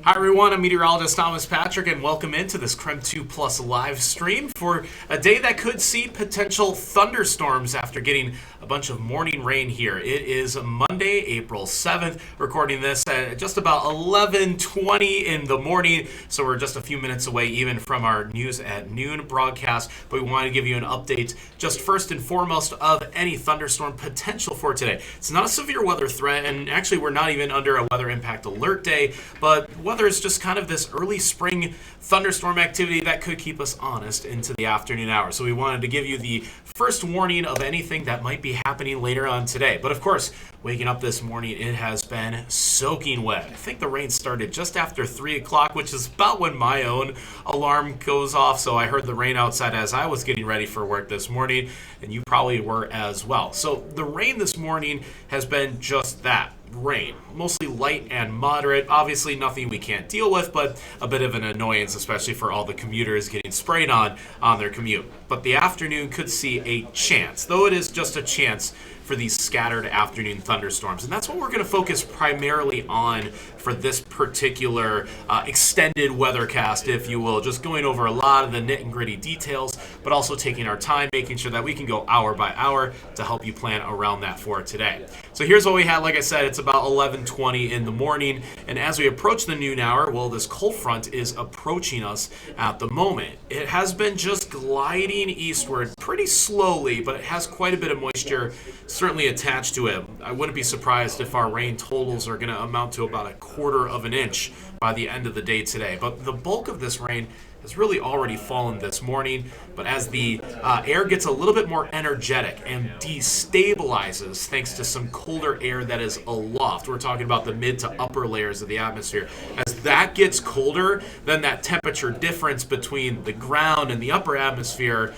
Hi everyone, I'm meteorologist Thomas Patrick, and welcome into this KREM 2 Plus live stream for a day that could see potential thunderstorms after getting a bunch of morning rain here. It is Monday, April 7th, recording this at just about 11:20 in the morning, so we're just a few minutes away even from our News at Noon broadcast, but we want to give you an update just first and foremost of any thunderstorm potential for today. It's not a severe weather threat, and actually we're not even under a weather impact alert day, but weather is just kind of this early spring thunderstorm activity that could keep us honest into the afternoon hours. So we wanted to give you the first warning of anything that might be happening later on today. But of course, waking up this morning, it has been soaking wet. I think the rain started just after 3 o'clock, which is about when my own alarm goes off. So I heard the rain outside as I was getting ready for work this morning, and you probably were as well. So the rain this morning has been just that. Rain, mostly light and moderate. Obviously nothing we can't deal with, but a bit of an annoyance, especially for all the commuters getting sprayed on their commute. But the afternoon could see a chance, though it is just a chance, for these scattered afternoon thunderstorms. And that's what we're going to focus primarily on for this particular extended weathercast, if you will. Just going over a lot of the nit and gritty details, but also taking our time, making sure that we can go hour by hour to help you plan around that for today. So here's what we had. Like I said, it's about 11:20 in the morning. And as we approach the noon hour, well, this cold front is approaching us at the moment. It has been just gliding eastward pretty slowly, but it has quite a bit of moisture certainly attached to it. I wouldn't be surprised if our rain totals are going to amount to about 1/4 of an inch by the end of the day today. But the bulk of this rain has really already fallen this morning. But as the air gets a little bit more energetic and destabilizes thanks to some colder air that is aloft, we're talking about the mid to upper layers of the atmosphere. As that gets colder, then that temperature difference between the ground and the upper atmosphere,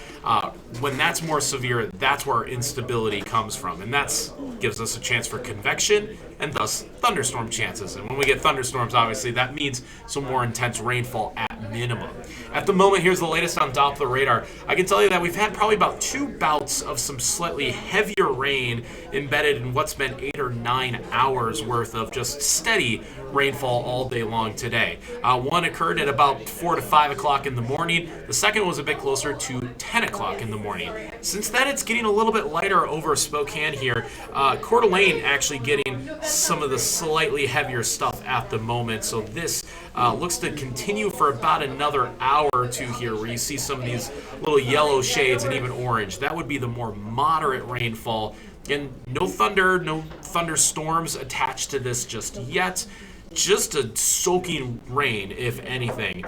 when that's more severe, that's where our instability comes from. And that gives us a chance for convection and thus thunderstorm chances. And when we get thunderstorms, obviously, that means some more intense rainfall at minimum. At the moment, here's the latest on Doppler radar. I can tell you that we've had probably about 2 bouts of some slightly heavier rain embedded in what's been 8 or 9 hours worth of just steady rainfall all day long today. One occurred at about 4 to 5 o'clock in the morning. The second was a bit closer to 10 o'clock in the morning. Since then, it's getting a little bit lighter over Spokane here. Coeur d'Alene actually getting some of the slightly heavier stuff at the moment. So this looks to continue for about another hour or two here, where you see some of these little yellow shades and even orange. That would be the more moderate rainfall. And no thunder, no thunderstorms attached to this just yet. Just a soaking rain, if anything.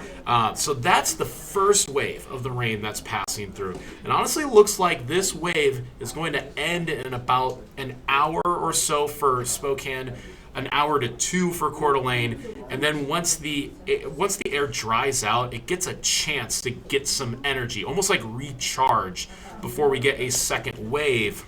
So that's the first wave of the rain that's passing through. And honestly, it looks like this wave is going to end in about an hour or so for Spokane, an hour to 2 for Coeur d'Alene, and then once the air dries out, it gets a chance to get some energy, almost like recharge, before we get a second wave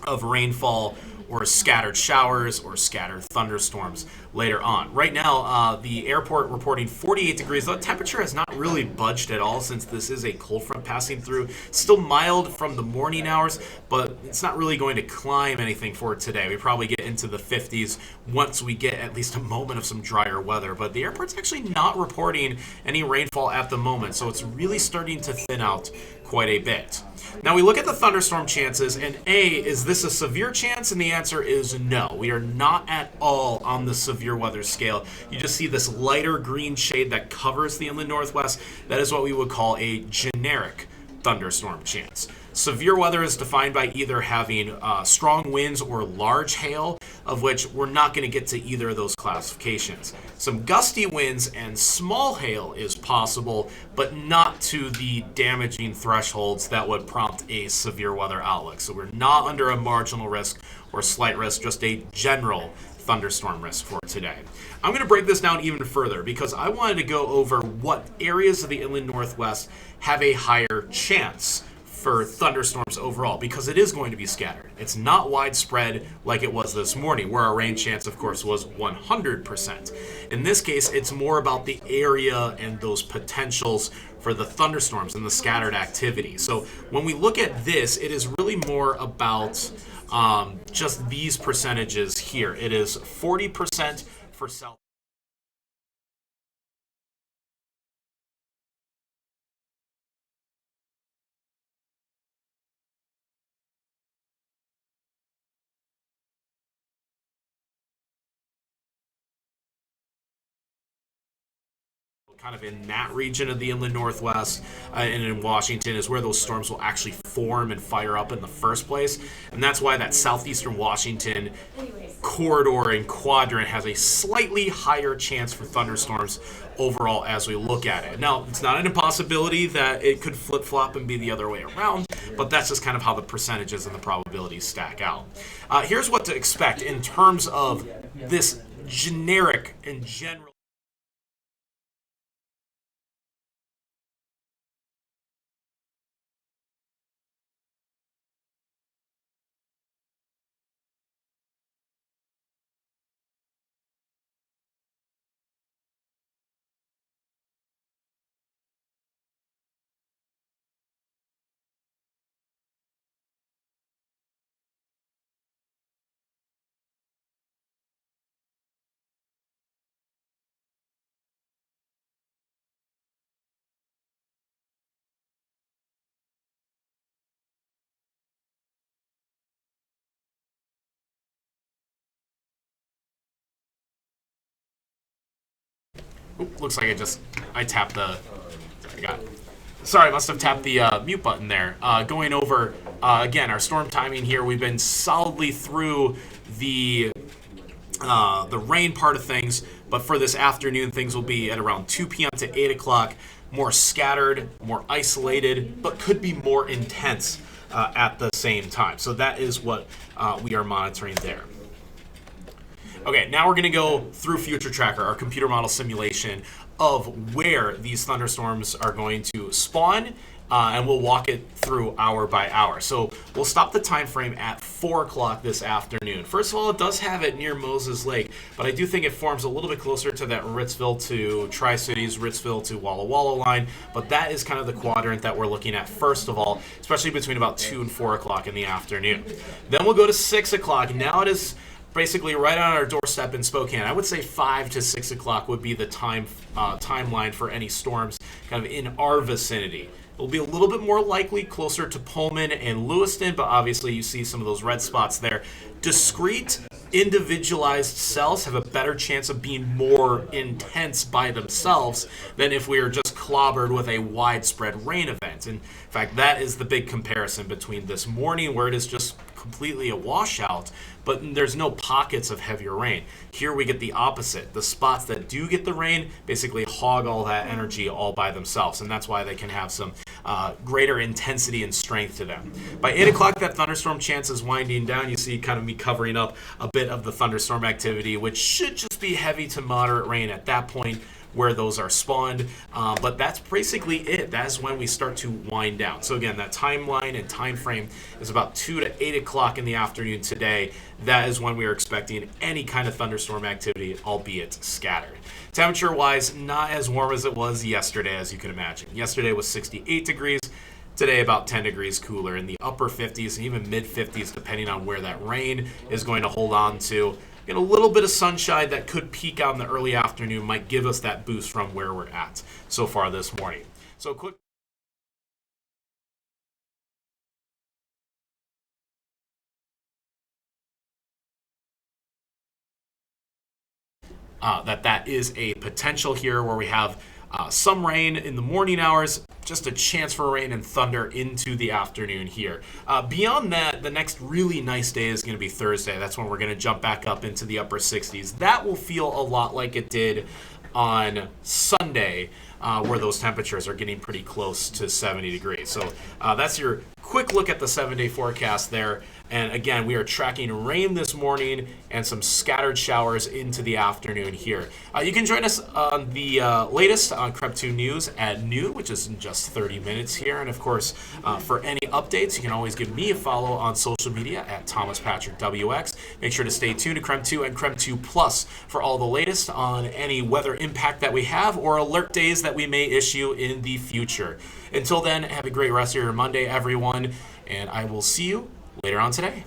of rainfall or scattered showers or scattered thunderstorms later on. Right now, the airport reporting 48 degrees. The temperature has not really budged at all since this is a cold front passing through. Still mild from the morning hours, but it's not really going to climb anything for today. We probably get into the 50s once we get at least a moment of some drier weather. But the airport's actually not reporting any rainfall at the moment, so it's really starting to thin out quite a bit. Now we look at the thunderstorm chances, and is this a severe chance? And the answer is no. We are not at all on the severe weather scale. You just see this lighter green shade that covers the inland northwest. That is what we would call a generic thunderstorm chance. Severe weather is defined by either having strong winds or large hail, of which we're not going to get to either of those classifications. Some gusty winds and small hail is possible, but not to the damaging thresholds that would prompt a severe weather outlook. So we're not under a marginal risk or slight risk, just a general thunderstorm risk for today. I'm going to break this down even further because I wanted to go over what areas of the inland northwest have a higher chance for thunderstorms overall, because it is going to be scattered. It's not widespread like it was this morning, where our rain chance, of course, was 100%. In this case, it's more about the area and those potentials for the thunderstorms and the scattered activity. So when we look at this, it is really more about just these percentages here. It is 40% for south. Kind of in that region of the inland northwest and in Washington is where those storms will actually form and fire up in the first place. And that's why that southeastern Washington corridor and quadrant has a slightly higher chance for thunderstorms overall as we look at it. Now, it's not an impossibility that it could flip-flop and be the other way around, but that's just kind of how the percentages and the probabilities stack out. Here's what to expect in terms of this generic and general. Oop, looks like I tapped the. Sorry, I must have tapped the mute button there. Going over again our storm timing here. We've been solidly through the rain part of things, but for this afternoon, things will be at around 2 p.m. to 8 o'clock. More scattered, more isolated, but could be more intense at the same time. So that is what we are monitoring there. Okay, now we're going to go through Future Tracker, our computer model simulation of where these thunderstorms are going to spawn, and we'll walk it through hour by hour. So we'll stop the time frame at 4 o'clock this afternoon. First of all, it does have it near Moses Lake, but I do think it forms a little bit closer to that Ritzville to Tri-Cities, Ritzville to Walla Walla line, but that is kind of the quadrant that we're looking at first of all, especially between about 2 and 4 o'clock in the afternoon. Then we'll go to 6 o'clock. Now it is basically right on our doorstep in Spokane. I would say 5 to 6 o'clock would be the timeline for any storms kind of in our vicinity. It'll be a little bit more likely closer to Pullman and Lewiston, but obviously you see some of those red spots there. Discrete, individualized cells have a better chance of being more intense by themselves than if we are just clobbered with a widespread rain event. In fact, that is the big comparison between this morning where it is just completely a washout, but there's no pockets of heavier rain. Here we get the opposite. The spots that do get the rain basically hog all that energy all by themselves, and that's why they can have some greater intensity and strength to them. By 8 o'clock, that thunderstorm chance is winding down. You see kind of me covering up a bit of the thunderstorm activity, which should just be heavy to moderate rain at that point where those are spawned, but that's basically it. That's when we start to wind down. So again, that timeline and time frame is about 2 to 8 o'clock in the afternoon today. That is when we are expecting any kind of thunderstorm activity, albeit scattered. Temperature-wise, not as warm as it was yesterday, as you can imagine. Yesterday was 68 degrees. Today, about 10 degrees cooler in the upper 50s and even mid-50s, depending on where that rain is going to hold on to. Get a little bit of sunshine that could peak out in the early afternoon, might give us that boost from where we're at so far this morning. So quick. That is a potential here where we have some rain in the morning hours, just a chance for rain and thunder into the afternoon here. Beyond that, the next really nice day is going to be Thursday. That's when we're going to jump back up into the upper 60s. That will feel a lot like it did on Sunday, where those temperatures are getting pretty close to 70 degrees. So that's your quick look at the 7-day forecast there. And again, we are tracking rain this morning and some scattered showers into the afternoon here. You can join us on the latest on KREM 2 News at noon, which is in just 30 minutes here. And of course, for any updates, you can always give me a follow on social media at ThomasPatrickWX. Make sure to stay tuned to KREM 2 and KREM 2 Plus for all the latest on any weather impact that we have or alert days that we may issue in the future. Until then, have a great rest of your Monday, everyone, and I will see you later on today.